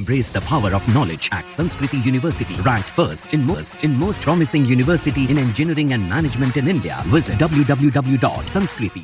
Embrace the power of knowledge at Sanskriti University, ranked first in most promising university in engineering and management in India. Visit www.sanskriti.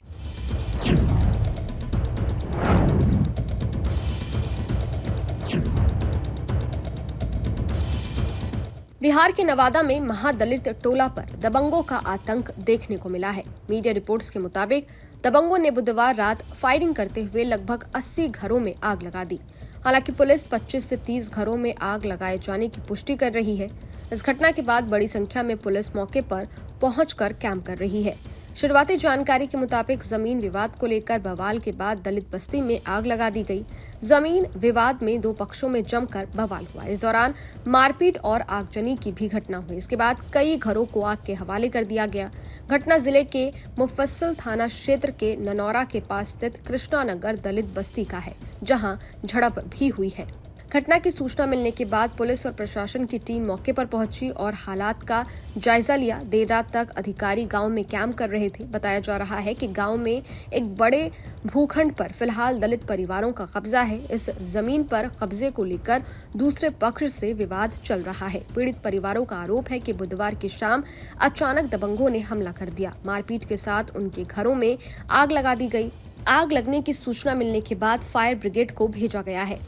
Bihar के नवादा में महादलित टोला पर दबंगों का आतंक देखने को मिला है। मीडिया रिपोर्ट्स के मुताबिक दबंगों ने बुधवार रात फायरिंग करते हुए लगभग 80 घरों में आग लगा दी। हालांकि पुलिस 25 से 30 घरों में आग लगाए जाने की पुष्टि कर रही है। इस घटना के बाद बड़ी संख्या में पुलिस मौके पर पहुंचकर कैंप कर रही है। शुरुआती जानकारी के मुताबिक जमीन विवाद को लेकर बवाल के बाद दलित बस्ती में आग लगा दी गई। जमीन विवाद में दो पक्षों में जमकर बवाल हुआ। इस दौरान मारपीट और आगजनी की भी घटना हुई। इसके बाद कई घरों को आग के हवाले कर दिया गया। घटना जिले के मुफस्सिल थाना क्षेत्र के ननौरा के पास स्थित कृष्णा नगर दलित बस्ती का है, जहां झड़प भी हुई है। घटना की सूचना मिलने के बाद पुलिस और प्रशासन की टीम मौके पर पहुंची और हालात का जायजा लिया। देर रात तक अधिकारी गांव में कैंप कर रहे थे। बताया जा रहा है कि गांव में एक बड़े भूखंड पर फिलहाल दलित परिवारों का कब्जा है। इस जमीन पर कब्जे को लेकर दूसरे पक्ष से विवाद चल रहा है। पीड़ित परिवारों का आरोप है कि बुधवार की शाम अचानक दबंगों ने हमला कर दिया। मारपीट के साथ उनके घरों में आग लगा दी गई। आग लगने की सूचना मिलने के बाद फायर ब्रिगेड को भेजा गया है।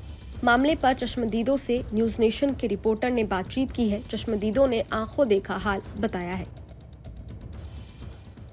मामले पर चश्मदीदों से न्यूज नेशन के रिपोर्टर ने बातचीत की है। चश्मदीदों ने आंखों देखा हाल बताया है।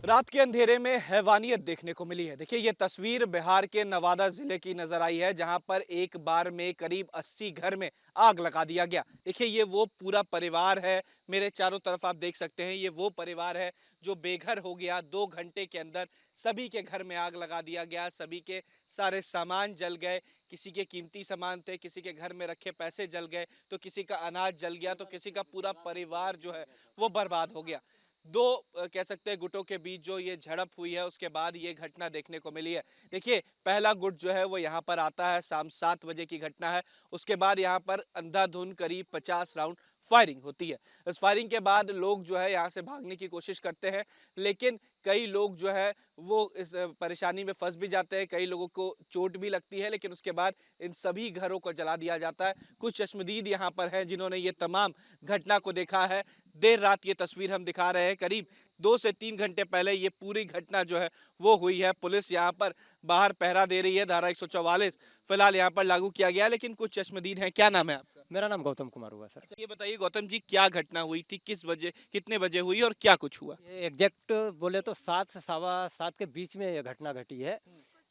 रात के अंधेरे में हैवानियत देखने को मिली है। देखिए, ये तस्वीर बिहार के नवादा जिले की नजर आई है, जहां पर एक बार में करीब 80 घर में आग लगा दिया गया। देखिए, ये वो पूरा परिवार है। मेरे चारों तरफ आप देख सकते हैं, ये वो परिवार है जो बेघर हो गया। 2 घंटे के अंदर सभी के घर में आग लगा दिया गया। सभी के सारे सामान जल गए। किसी के कीमती सामान थे, किसी के घर में रखे पैसे जल गए, तो किसी का अनाज जल गया, तो किसी का पूरा परिवार जो है वो बर्बाद हो गया। दो कह सकते हैं गुटों के बीच जो ये झड़प हुई है, उसके बाद ये घटना देखने को मिली है। देखिए, पहला गुट जो है वो यहाँ पर आता है, शाम 7 बजे की घटना है। उसके बाद यहाँ पर अंधाधुंध करीब 50 राउंड फायरिंग होती है। इस फायरिंग के बाद लोग जो है यहाँ से भागने की कोशिश करते हैं, लेकिन कई लोग जो है वो इस परेशानी में फंस भी जाते हैं। कई लोगों को चोट भी लगती है, लेकिन उसके बाद इन सभी घरों को जला दिया जाता है। कुछ चश्मदीद यहाँ पर हैं जिन्होंने ये तमाम घटना को देखा है। देर रात ये तस्वीर हम दिखा रहे हैं। करीब 2 से 3 घंटे पहले ये पूरी घटना जो है वो हुई है। पुलिस यहाँ पर बाहर पहरा दे रही है। धारा 144 फिलहाल यहाँ पर लागू किया गया, लेकिन कुछ चश्मदीद हैं। क्या नाम है आपका? मेरा नाम गौतम कुमार हुआ सर। अच्छा, ये बताइए गौतम जी, क्या घटना हुई थी, किस बजे, कितने बजे हुई और क्या कुछ हुआ? ये एग्जैक्ट बोले तो 7 से 7:15 के बीच में ये घटना घटी है।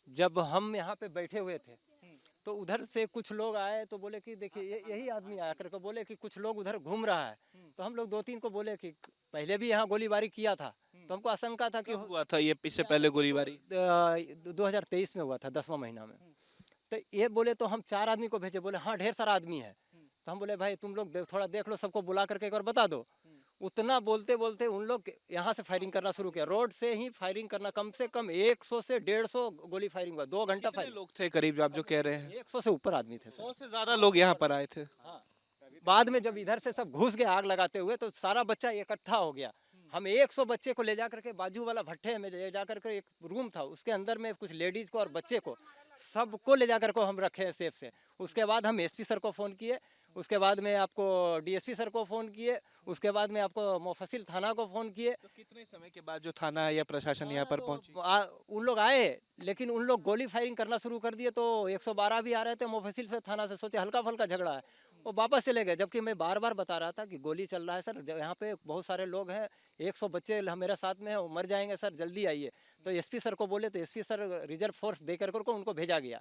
जब हम यहाँ पे बैठे हुए थे तो उधर से कुछ लोग आए तो बोले कि देखिए यही आदमी आया करके बोले कि कुछ लोग उधर घूम रहा है। तो हम लोग 2-3 को बोले कि पहले भी यहाँ गोलीबारी किया था, तो हमको आशंका था कि हुआ था ये इससे पहले गोलीबारी? 2023 में हुआ था 10वां महीना में। तो ये बोले तो हम 4 आदमी को भेजे, बोले हाँ ढेर सारा आदमी है। तो हम बोले भाई तुम लोग थोड़ा देख लो, सबको बुला करके एक बार बता दो। उतना बोलते बोलते उन लोग यहाँ से फायरिंग करना शुरू किया। रोड से ही फायरिंग करना, कम से कम 100 से 150 गोली फायरिंग हुआ। 2 घंटा फायरिंग। लोग थे करीब आप जो कह रहे हैं? 100 से ऊपर आदमी थे सर। 100 से ज्यादा लोग यहाँ पर आए थे। हाँ। बाद में जब इधर से सब घुस गए आग लगाते हुए, तो सारा बच्चा इकट्ठा हो गया। हम 100 बच्चे को ले जाकर के बाजू वाला भट्टे में ले जाकर के, एक रूम था उसके अंदर में कुछ लेडीज को और बच्चे को सबको ले जाकर को हम रखे सेफ से। उसके बाद हम एसपी सर को फ़ोन किए, उसके बाद में आपको डीएसपी सर को फ़ोन किए, उसके बाद में आपको मुफस्सिल थाना को फ़ोन किए। तो कितने समय के बाद जो थाना या प्रशासन यहाँ पर पहुंची? उन लोग आए, लेकिन उन लोग गोली फायरिंग करना शुरू कर दिए। तो 112 भी आ रहे थे मुफस्सिल से थाना से, सोचे हल्का फुल्का झगड़ा है, वो वापस चले गए। जबकि मैं बार बार बता रहा था कि गोली चल रहा है सर, यहाँ पे बहुत सारे लोग हैं, 100 बच्चे मेरे साथ में हैं, वो मर जाएंगे सर, जल्दी आइए। तो एसपी सर को बोले, तो एसपी सर रिजर्व फोर्स देकर को उनको भेजा गया।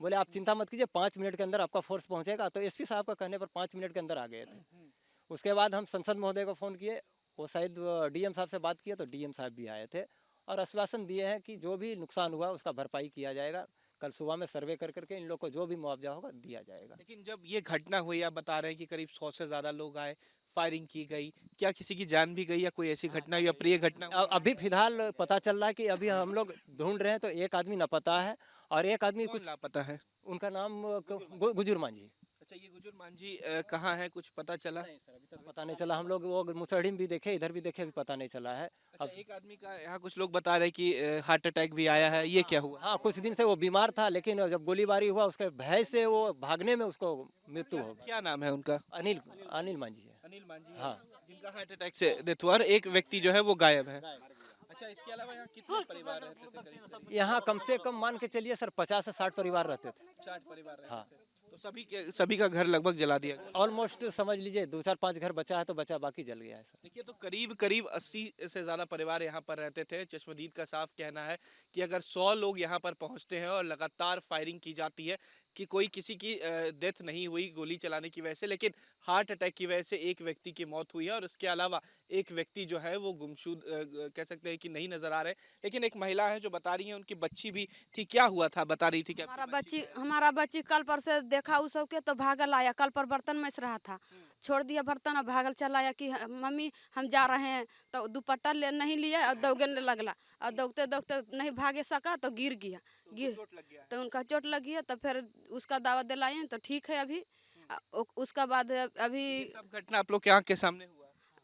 बोले आप चिंता मत कीजिए, 5 मिनट के अंदर आपका फोर्स पहुंचेगा। तो एसपी साहब का कहने पर 5 मिनट के अंदर आ गए थे। उसके बाद हम संसद महोदय को फ़ोन किए, वो शायद डीएम साहब से बात किया, तो डीएम साहब भी आए थे और आश्वासन दिए हैं कि जो भी नुकसान हुआ उसका भरपाई किया जाएगा। कल सुबह में सर्वे कर करके इन लोग को जो भी मुआवजा होगा दिया जाएगा। लेकिन जब ये घटना हुई, आप बता रहे हैं कि करीब 100 से ज्यादा लोग आए, फायरिंग की गई, क्या किसी की जान भी गई या कोई ऐसी घटना हुई, अप्रिय घटना हुई? अभी फिलहाल पता चल रहा है कि अभी हम लोग ढूंढ रहे हैं, तो एक आदमी लापता है और एक आदमी कौन कुछ लापता है? उनका नाम गुजर मांझी। अच्छा, ये मंजूर मांझी कहाँ है, कुछ पता चला? नहीं सर, अभी तक पता नहीं चला। हम लोग वो मुसहरी में भी देखे, इधर भी देखे, अभी पता नहीं चला है। अच्छा, एक आदमी का यहाँ कुछ लोग बता रहे हैं कि हार्ट अटैक भी आया है, ये क्या हुआ? हाँ, कुछ दिन से वो बीमार था, लेकिन जब गोलीबारी हुआ उसके भय से वो भागने में उसको मृत्यु हो गई। क्या नाम है उनका? अनिल अनिल मांझी है। अनिल मांझी, हाँ। जिनका हार्ट अटैक से डेथ हुआ और एक व्यक्ति जो है वो गायब है। अच्छा, इसके अलावा यहाँ कितने परिवार रहते थे? करीब यहाँ कम से कम मान के चलिए सर 50 से 60 परिवार रहते थे। 60 परिवार रहते हाँ। थे। तो सभी का घर लगभग जला दिया गया। ऑलमोस्ट समझ लीजिए 2-4-5 घर बचा है तो बचा, बाकी जल गया है सर। देखिए, तो करीब 80 से ज़्यादा परिवार यहाँ पर रहते थे। चश्मदीद का साफ कहना है कि अगर 100 लोग यहाँ पर पहुँचते हैं और लगातार फायरिंग की जाती है कि कोई किसी की डेथ नहीं हुई गोली चलाने की वजह से, लेकिन हार्ट अटैक की वजह से एक व्यक्ति की मौत हुई है और उसके अलावा एक व्यक्ति जो है वो गुमशुद कह सकते हैं कि नहीं नजर आ रहे। लेकिन एक महिला है जो बता रही है उनकी बच्ची भी थी। क्या हुआ था, बता रही थी कि हमारा बच्ची कल पर से देखा उस सब के तो भागल आया। कल पर बर्तन में रहा था, छोड़ दिया बर्तन और भागल चला आया कि मम्मी हम जा रहे हैं। तो दुपट्टा नहीं लिया और दौड़ने लगला और दौड़ते दौड़ते नहीं भागे सका तो गिर गया। तो उनका चोट लग गया। तो फिर उसका दावा दिलाए तो ठीक है अभी। उसका बाद अभी सब घटना आप लोग के आंख के सामने हुआ?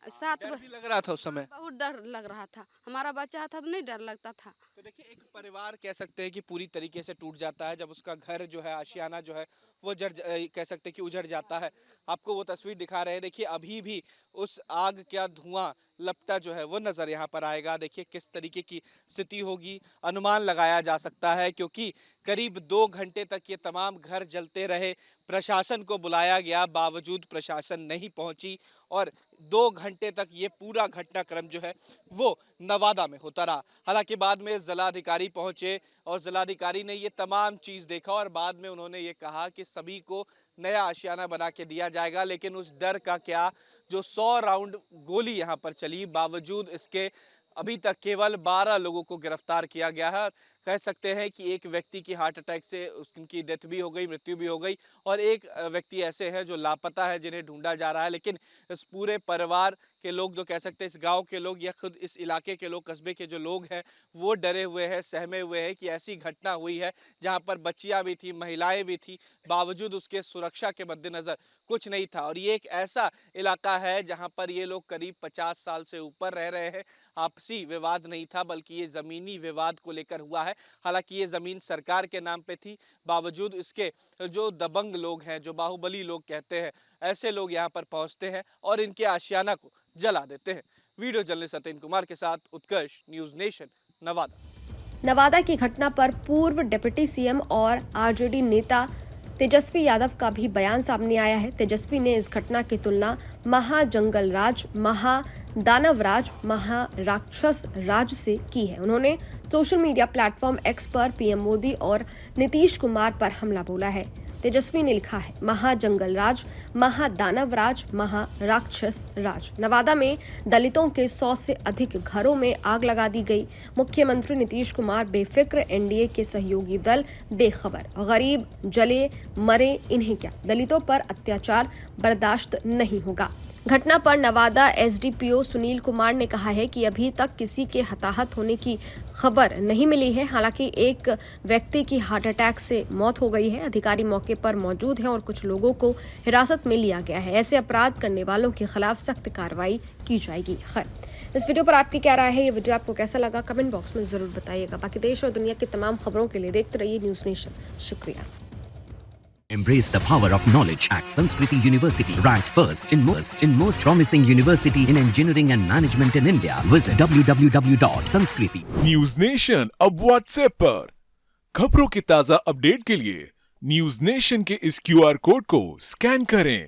7 डर भी लग रहा था उस समय? बहुत डर लग रहा था। हमारा बच्चा था तो नहीं डर लगता था। तो देखिए, एक परिवार कह सकते हैं कि पूरी तरीके से टूट जाता है जब उसका घर जो है, आशियाना जो है वो कह सकते हैं कि उजड़ जाता है। आपको वो तस्वीर दिखा रहे हैं। देखिए, अभी भी उस आग का धुआं लपटा जो है वो नज़र यहाँ पर आएगा। देखिए किस तरीके की स्थिति होगी, अनुमान लगाया जा सकता है, क्योंकि करीब 2 घंटे तक ये तमाम घर जलते रहे। प्रशासन को बुलाया गया, बावजूद प्रशासन नहीं पहुंची और 2 घंटे तक ये पूरा घटनाक्रम जो है वो नवादा में होता रहा। हालांकि बाद में जिलाधिकारी पहुंचे और जिलाधिकारी ने ये तमाम चीज़ देखा और बाद में उन्होंने ये कहा कि सभी को नया आशियाना बना के दिया जाएगा। लेकिन उस डर का क्या, जो 100 राउंड गोली यहाँ पर चली, बावजूद इसके अभी तक केवल 12 लोगों को गिरफ्तार किया गया है। कह सकते हैं कि एक व्यक्ति की हार्ट अटैक से उनकी डेथ भी हो गई, मृत्यु भी हो गई और एक व्यक्ति ऐसे हैं जो लापता है, जिन्हें ढूंढा जा रहा है। लेकिन इस पूरे परिवार के लोग, जो कह सकते हैं इस गांव के लोग या खुद इस इलाके के लोग, कस्बे के जो लोग हैं, वो डरे हुए हैं, सहमे हुए हैं कि ऐसी घटना हुई है जहां पर बच्चियां भी थी, महिलाएं भी थी, बावजूद उसके सुरक्षा के मद्देनजर कुछ नहीं था। और ये एक ऐसा इलाका है जहां पर ये लोग करीब 50 साल से ऊपर रह रहे हैं। आपसी विवाद नहीं था, बल्कि ये ज़मीनी विवाद को लेकर हुआ है। हालांकि ये ज़मीन सरकार के नाम पे थी, बावजूद इसके जो दबंग लोग हैं, जो बाहुबली लोग कहते हैं, ऐसे लोग यहाँ पर पहुँचते हैं और इनके आशियाना को जला देते हैं। वीडियो जर्नलिस्ट सत्येंद्र कुमार के साथ उत्कर्ष, न्यूज़ नेशन, नवादा। नवादा की घटना पर पूर्व डिप्टी सीएम और आरजेडी नेता तेजस्वी यादव का भी बयान सामने आया है। तेजस्वी ने इस घटना की तुलना महाजंगल राज, महादानव राज, महाराक्षस राज से की है। उन्होंने सोशल मीडिया प्लेटफॉर्म एक्स पर पीएम मोदी और नीतीश कुमार पर हमला बोला है। तेजस्वी ने लिखा है, महाजंगल राज, महादानव राज, महाराक्षस राज। नवादा में दलितों के 100 से अधिक घरों में आग लगा दी गई। मुख्यमंत्री नीतीश कुमार बेफिक्र, एनडीए के सहयोगी दल बेखबर। गरीब जले मरे, इन्हें क्या, दलितों पर अत्याचार बर्दाश्त नहीं होगा। घटना पर नवादा एसडीपीओ सुनील कुमार ने कहा है कि अभी तक किसी के हताहत होने की खबर नहीं मिली है। हालांकि एक व्यक्ति की हार्ट अटैक से मौत हो गई है। अधिकारी मौके पर मौजूद हैं और कुछ लोगों को हिरासत में लिया गया है। ऐसे अपराध करने वालों के खिलाफ सख्त कार्रवाई की जाएगी। खैर, इस वीडियो पर आपकी क्या राय है? ये वीडियो आपको कैसा लगा? कमेंट बॉक्स में जरूर बताइएगा। बाकी देश और दुनिया की तमाम खबरों के लिए देखते रहिए न्यूज़ नेशन। शुक्रिया। Embrace the power of knowledge at Sanskriti University, ranked first in most promising university in engineering and management in India. Visit www.sanskriti. News nation अब व्हाट्सएप पर खबरों की ताजा अपडेट के लिए न्यूज नेशन के इस QR कोड को स्कैन करें।